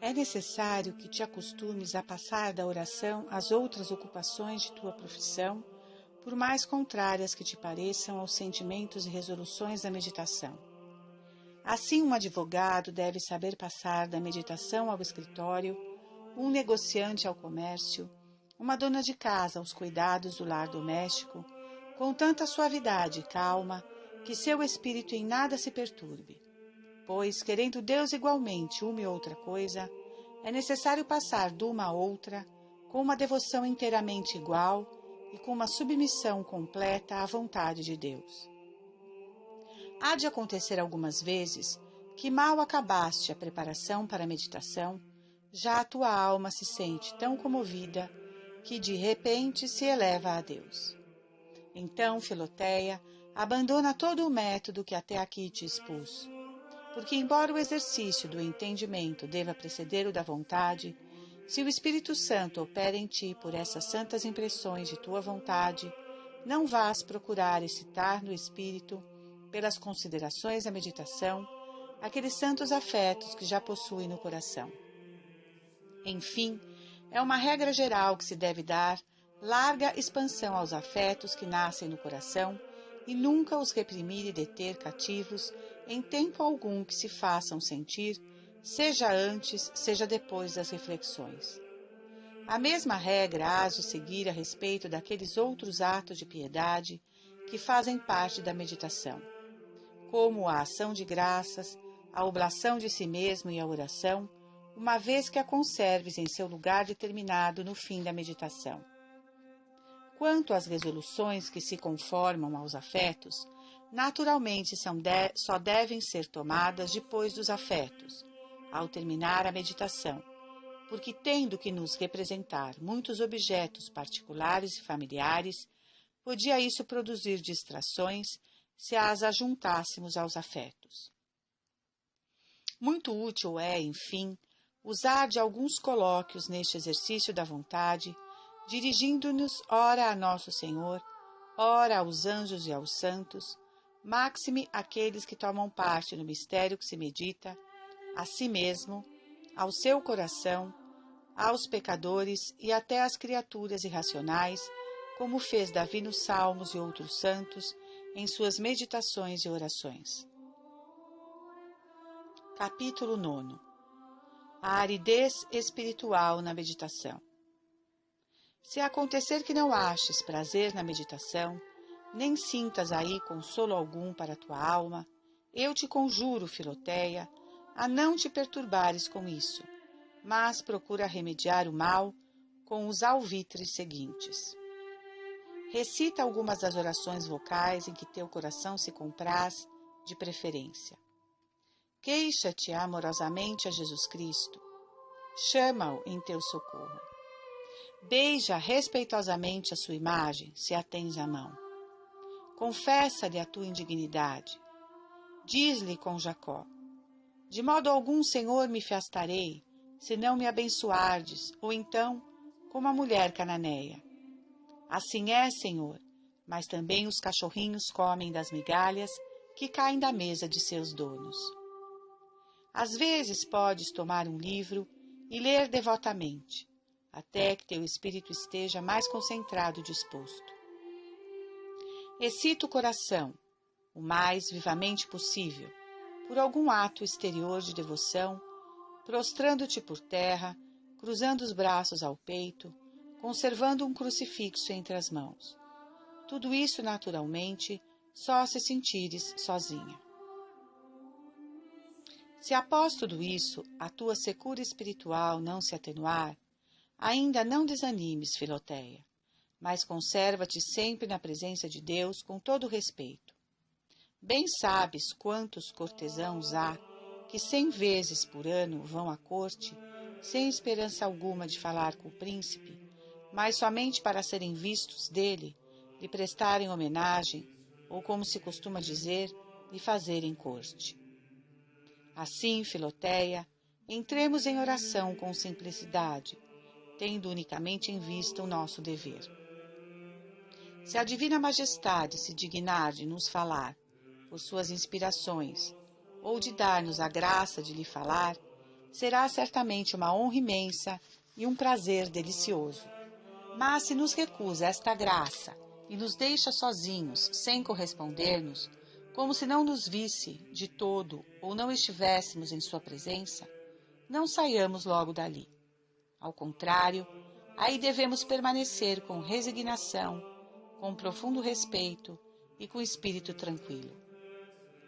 É necessário que te acostumes a passar da oração às outras ocupações de tua profissão, por mais contrárias que te pareçam aos sentimentos e resoluções da meditação. Assim, um advogado deve saber passar da meditação ao escritório, um negociante ao comércio, uma dona de casa aos cuidados do lar doméstico, com tanta suavidade e calma que seu espírito em nada se perturbe. Pois, querendo Deus igualmente uma e outra coisa, é necessário passar de uma a outra com uma devoção inteiramente igual e com uma submissão completa à vontade de Deus. Há de acontecer algumas vezes que, mal acabaste a preparação para a meditação, já a tua alma se sente tão comovida que de repente se eleva a Deus. Então, Filoteia, abandona todo o método que até aqui te expus, porque embora o exercício do entendimento deva preceder o da vontade, se o Espírito Santo opera em ti por essas santas impressões de tua vontade, não vás procurar excitar no espírito, pelas considerações da meditação, aqueles santos afetos que já possui no coração. Enfim, é uma regra geral que se deve dar larga expansão aos afetos que nascem no coração e nunca os reprimir e deter cativos em tempo algum que se façam sentir, seja antes, seja depois das reflexões. A mesma regra hás de seguir a respeito daqueles outros atos de piedade que fazem parte da meditação, como a ação de graças, a oblação de si mesmo e a oração, uma vez que a conserves em seu lugar determinado no fim da meditação. Quanto às resoluções que se conformam aos afetos, naturalmente só devem ser tomadas depois dos afetos, ao terminar a meditação, porque tendo que nos representar muitos objetos particulares e familiares, podia isso produzir distrações se as ajuntássemos aos afetos. Muito útil é, enfim, usar de alguns colóquios neste exercício da vontade, dirigindo-nos ora a Nosso Senhor, ora aos anjos e aos santos, máxime aqueles que tomam parte no mistério que se medita, a si mesmo, ao seu coração, aos pecadores e até às criaturas irracionais, como fez Davi nos Salmos e outros santos em suas meditações e orações. Capítulo 9. A aridez espiritual na meditação. Se acontecer que não aches prazer na meditação, nem sintas aí consolo algum para a tua alma, eu te conjuro, Filoteia, a não te perturbares com isso, mas procura remediar o mal com os alvitres seguintes. Recita algumas das orações vocais em que teu coração se compraz, de preferência. Queixa-te amorosamente a Jesus Cristo. Chama-o em teu socorro. Beija respeitosamente a sua imagem, se a tens à mão. Confessa-lhe a tua indignidade. Diz-lhe com Jacó: de modo algum, Senhor, me afastarei, se não me abençoardes, ou então, como a mulher cananeia. Assim é, Senhor, mas também os cachorrinhos comem das migalhas que caem da mesa de seus donos. Às vezes podes tomar um livro e ler devotamente, até que teu espírito esteja mais concentrado e disposto. Excita o coração, o mais vivamente possível, por algum ato exterior de devoção, prostrando-te por terra, cruzando os braços ao peito, conservando um crucifixo entre as mãos. Tudo isso, naturalmente, só se sentires sozinha. Se após tudo isso a tua secura espiritual não se atenuar, ainda não desanimes, Filoteia, mas conserva-te sempre na presença de Deus com todo respeito. Bem sabes quantos cortesãos há que 100 vezes por ano vão à corte, sem esperança alguma de falar com o príncipe, mas somente para serem vistos dele, lhe prestarem homenagem, ou, como se costuma dizer, lhe fazerem corte. Assim, Filoteia, entremos em oração com simplicidade, tendo unicamente em vista o nosso dever. Se a Divina Majestade se dignar de nos falar, por suas inspirações, ou de dar-nos a graça de lhe falar, será certamente uma honra imensa e um prazer delicioso. Mas se nos recusa esta graça e nos deixa sozinhos, sem corresponder-nos, como se não nos visse de todo ou não estivéssemos em sua presença, não saiamos logo dali. Ao contrário, aí devemos permanecer com resignação, com profundo respeito e com espírito tranquilo.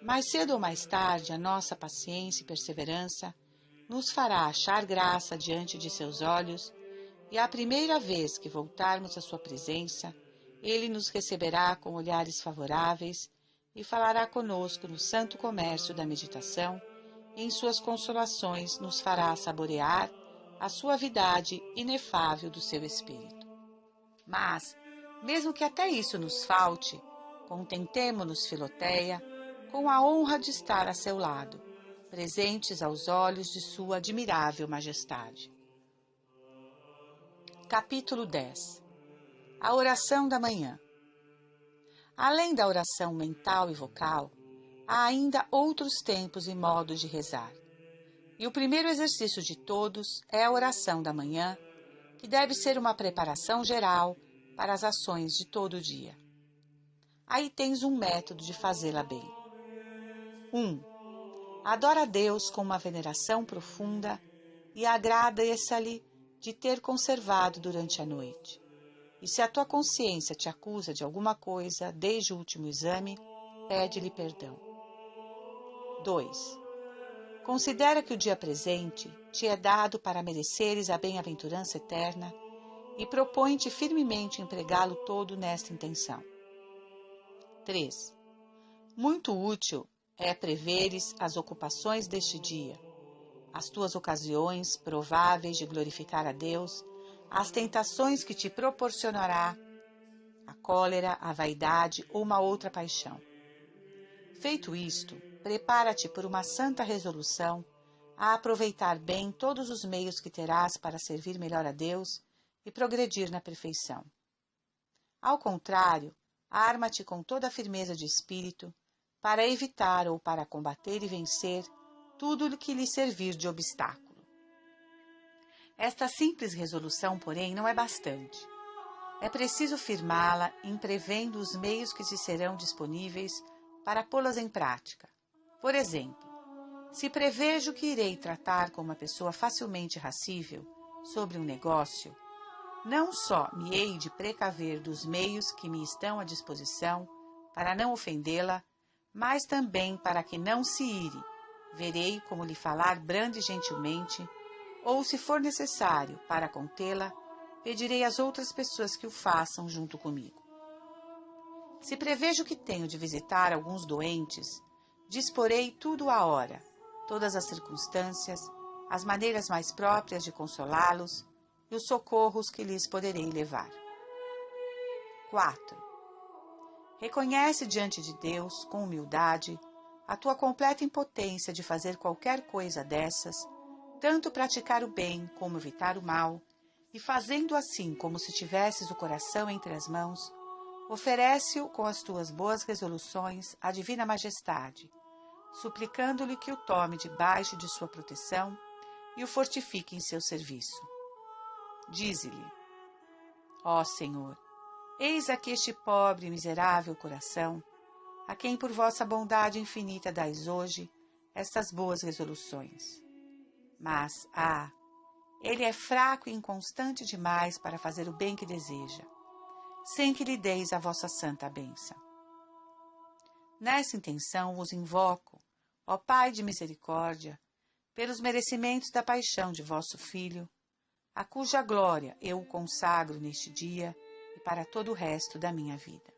Mais cedo ou mais tarde, a nossa paciência e perseverança nos fará achar graça diante de seus olhos, e a primeira vez que voltarmos à sua presença, ele nos receberá com olhares favoráveis e falará conosco no santo comércio da meditação, e em suas consolações nos fará saborear a suavidade inefável do seu espírito. Mas, mesmo que até isso nos falte, contentemo-nos, Filoteia, com a honra de estar a seu lado, presentes aos olhos de sua admirável majestade. Capítulo 10. A oração da manhã. Além da oração mental e vocal, há ainda outros tempos e modos de rezar. E o primeiro exercício de todos é a oração da manhã, que deve ser uma preparação geral para as ações de todo o dia. Aí tens um método de fazê-la bem. 1. Adora a Deus com uma veneração profunda e agrada-se-lhe de ter conservado durante a noite. E se a tua consciência te acusa de alguma coisa desde o último exame, pede-lhe perdão. 2. Considera que o dia presente te é dado para mereceres a bem-aventurança eterna e propõe-te firmemente empregá-lo todo nesta intenção. 3. Muito útil é preveres as ocupações deste dia, as tuas ocasiões prováveis de glorificar a Deus, as tentações que te proporcionará a cólera, a vaidade ou uma outra paixão. Feito isto, prepara-te por uma santa resolução a aproveitar bem todos os meios que terás para servir melhor a Deus e progredir na perfeição. Ao contrário, arma-te com toda a firmeza de espírito para evitar ou para combater e vencer tudo o que lhe servir de obstáculo. Esta simples resolução, porém, não é bastante. É preciso firmá-la prevendo os meios que te serão disponíveis para pô-las em prática. Por exemplo, se prevejo que irei tratar com uma pessoa facilmente irascível sobre um negócio, não só me hei de precaver dos meios que me estão à disposição para não ofendê-la, mas também para que não se ire, verei como lhe falar branda e gentilmente, ou, se for necessário, para contê-la, pedirei às outras pessoas que o façam junto comigo. Se prevejo que tenho de visitar alguns doentes, disporei tudo à hora, todas as circunstâncias, as maneiras mais próprias de consolá-los e os socorros que lhes poderei levar. 4. Reconhece diante de Deus, com humildade, a tua completa impotência de fazer qualquer coisa dessas, tanto praticar o bem como evitar o mal, e fazendo assim como se tivesses o coração entre as mãos, oferece-o com as tuas boas resoluções à Divina Majestade, suplicando-lhe que o tome debaixo de sua proteção e o fortifique em seu serviço. Dize-lhe: ó Senhor, eis aqui este pobre e miserável coração, a quem por vossa bondade infinita dais hoje estas boas resoluções. Mas, ele é fraco e inconstante demais para fazer o bem que deseja, sem que lhe deis a vossa santa bênção. Nessa intenção vos invoco, ó Pai de misericórdia, pelos merecimentos da paixão de vosso Filho, a cuja glória eu o consagro neste dia e para todo o resto da minha vida.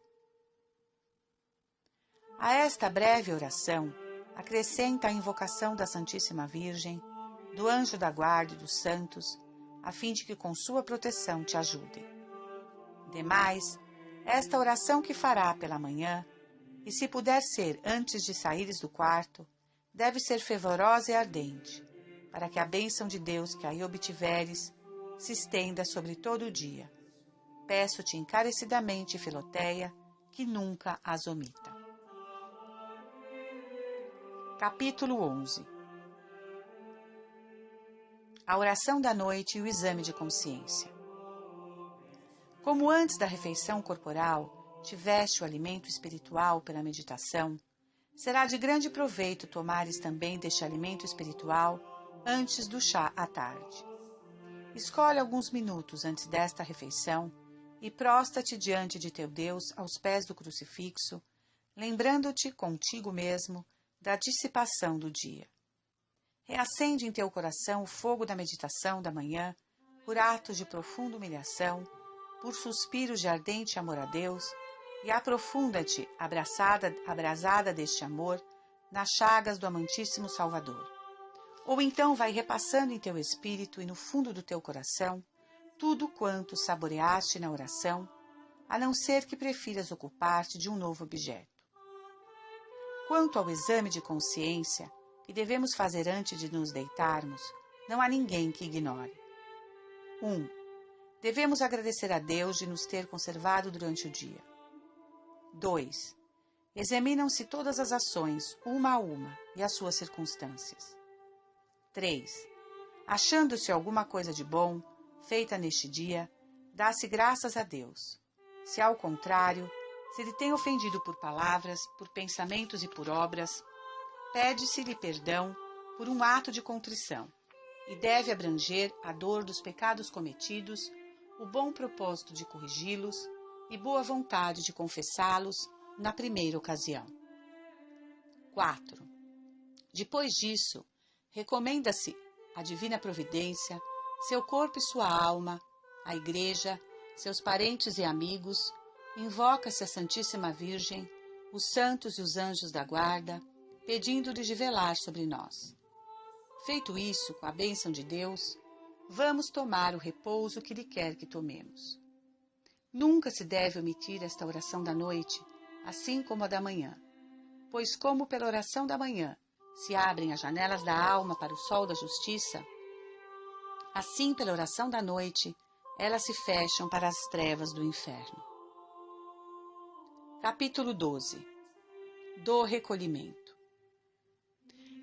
A esta breve oração, acrescenta a invocação da Santíssima Virgem, do anjo da guarda e dos santos, a fim de que com sua proteção te ajudem. Demais, esta oração que fará pela manhã, e se puder ser antes de saíres do quarto, deve ser fervorosa e ardente, para que a bênção de Deus que aí obtiveres se estenda sobre todo o dia. Peço-te encarecidamente, Filoteia, que nunca as omita. Capítulo 11. a oração da noite e o exame de consciência. Como antes da refeição corporal tiveste o alimento espiritual pela meditação, será de grande proveito tomares também deste alimento espiritual antes do chá à tarde. Escolhe alguns minutos antes desta refeição e prostra-te diante de teu Deus aos pés do crucifixo, lembrando-te contigo mesmo da dissipação do dia. Reacende em teu coração o fogo da meditação da manhã, por atos de profunda humilhação, por suspiros de ardente amor a Deus, e aprofunda-te, abrasada deste amor, nas chagas do amantíssimo Salvador. Ou então vai repassando em teu espírito e no fundo do teu coração tudo quanto saboreaste na oração, a não ser que prefiras ocupar-te de um novo objeto. Quanto ao exame de consciência que devemos fazer antes de nos deitarmos, não há ninguém que ignore. 1. Devemos agradecer a Deus de nos ter conservado durante o dia. 2. Examinam-se todas as ações, uma a uma, e as suas circunstâncias. 3. Achando-se alguma coisa de bom, feita neste dia, dá-se graças a Deus. Se ao contrário, se ele tem ofendido por palavras, por pensamentos e por obras, pede-se-lhe perdão por um ato de contrição, e deve abranger a dor dos pecados cometidos, o bom propósito de corrigi-los e boa vontade de confessá-los na primeira ocasião. 4. Depois disso, recomenda-se à divina providência, seu corpo e sua alma, a Igreja, seus parentes e amigos, invoca-se a Santíssima Virgem, os santos e os anjos da guarda, pedindo-lhes de velar sobre nós. Feito isso, com a bênção de Deus, vamos tomar o repouso que Ele quer que tomemos. Nunca se deve omitir esta oração da noite, assim como a da manhã, pois como pela oração da manhã se abrem as janelas da alma para o sol da justiça, assim pela oração da noite elas se fecham para as trevas do inferno. Capítulo 12. Do recolhimento.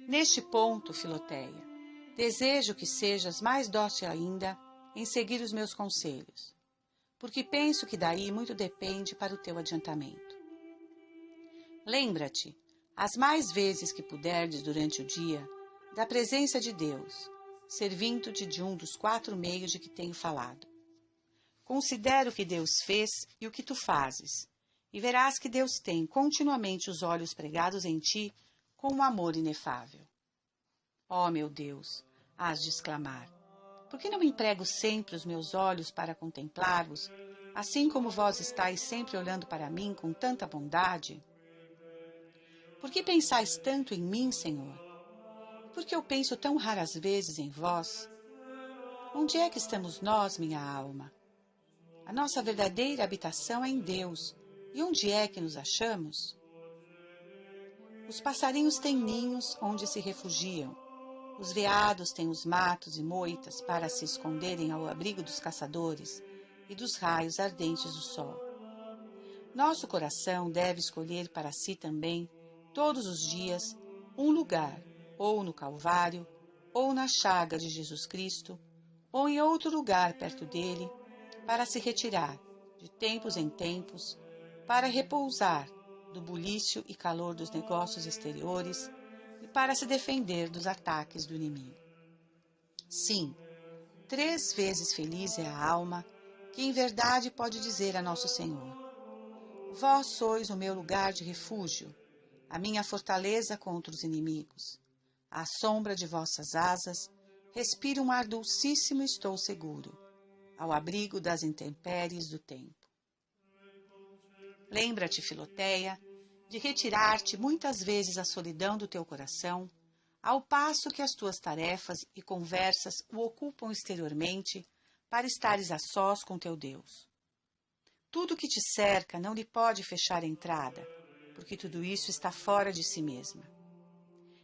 Neste ponto, Filoteia, desejo que sejas mais dócil ainda em seguir os meus conselhos, porque penso que daí muito depende para o teu adiantamento. Lembra-te, as mais vezes que puderdes durante o dia, da presença de Deus, servindo-te de um dos 4 meios de que tenho falado. Considera o que Deus fez e o que tu fazes, e verás que Deus tem continuamente os olhos pregados em ti com um amor inefável. Ó meu Deus, hás de exclamar, por que não emprego sempre os meus olhos para contemplar-vos, assim como vós estáis sempre olhando para mim com tanta bondade? Por que pensais tanto em mim, Senhor? Por que eu penso tão raras vezes em vós? Onde é que estamos nós, minha alma? A nossa verdadeira habitação é em Deus. E onde é que nos achamos? Os passarinhos têm ninhos onde se refugiam. Os veados têm os matos e moitas para se esconderem ao abrigo dos caçadores e dos raios ardentes do sol. Nosso coração deve escolher para si também, todos os dias, um lugar, ou no Calvário, ou na chaga de Jesus Cristo, ou em outro lugar perto dele, para se retirar, de tempos em tempos, para repousar do bulício e calor dos negócios exteriores e para se defender dos ataques do inimigo. Sim, 3 vezes feliz é a alma que em verdade pode dizer a Nosso Senhor: Vós sois o meu lugar de refúgio, a minha fortaleza contra os inimigos. À sombra de vossas asas, respiro um ar dulcíssimo e estou seguro, ao abrigo das intempéries do tempo. Lembra-te, Filoteia, de retirar-te muitas vezes à solidão do teu coração, ao passo que as tuas tarefas e conversas o ocupam exteriormente, para estares a sós com teu Deus. Tudo que te cerca não lhe pode fechar entrada, porque tudo isso está fora de si mesma.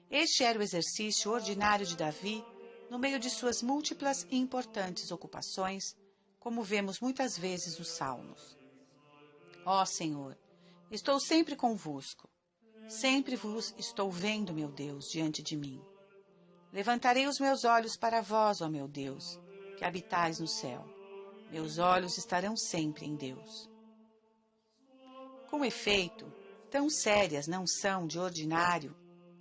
Este era o exercício ordinário de Davi no meio de suas múltiplas e importantes ocupações, como vemos muitas vezes nos Salmos. Ó Senhor, estou sempre convosco, sempre vos estou vendo, meu Deus, diante de mim. Levantarei os meus olhos para vós, ó meu Deus, que habitais no céu. Meus olhos estarão sempre em Deus. Com efeito, tão sérias não são, de ordinário,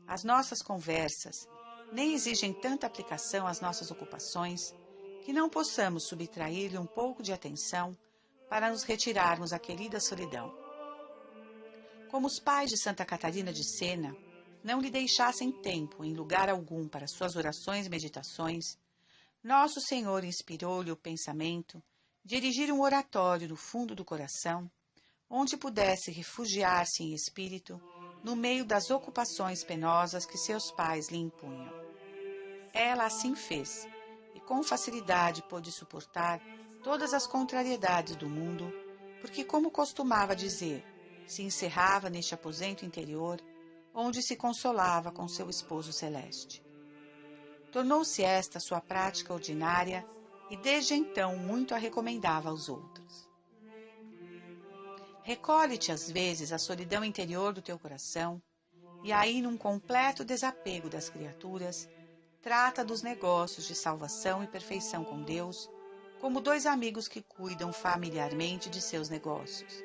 as nossas conversas, nem exigem tanta aplicação às nossas ocupações, que não possamos subtrair-lhe um pouco de atenção para nos retirarmos à querida solidão. Como os pais de Santa Catarina de Sena não lhe deixassem tempo em lugar algum para suas orações e meditações, Nosso Senhor inspirou-lhe o pensamento de erigir um oratório no fundo do coração, onde pudesse refugiar-se em espírito no meio das ocupações penosas que seus pais lhe impunham. Ela assim fez, e com facilidade pôde suportar todas as contrariedades do mundo, porque, como costumava dizer, se encerrava neste aposento interior, onde se consolava com seu esposo celeste. Tornou-se esta sua prática ordinária e desde então muito a recomendava aos outros. Recolhe-te às vezes à solidão interior do teu coração e aí, num completo desapego das criaturas, trata dos negócios de salvação e perfeição com Deus como dois amigos que cuidam familiarmente de seus negócios.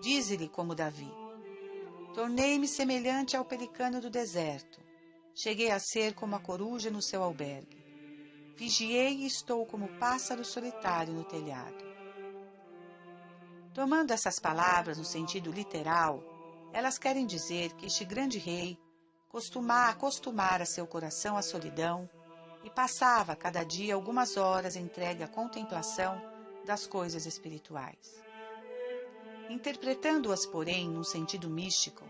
Dize-lhe como Davi: tornei-me semelhante ao pelicano do deserto, cheguei a ser como a coruja no seu albergue. Vigiei e estou como o pássaro solitário no telhado. Tomando essas palavras no sentido literal, elas querem dizer que este grande rei acostumara seu coração à solidão e passava cada dia algumas horas entregue à contemplação das coisas espirituais. Interpretando-as, porém, num sentido místico,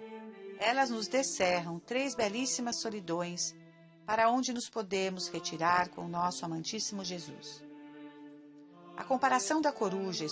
elas nos descerram 3 belíssimas solidões para onde nos podemos retirar com o nosso amantíssimo Jesus. A comparação da coruja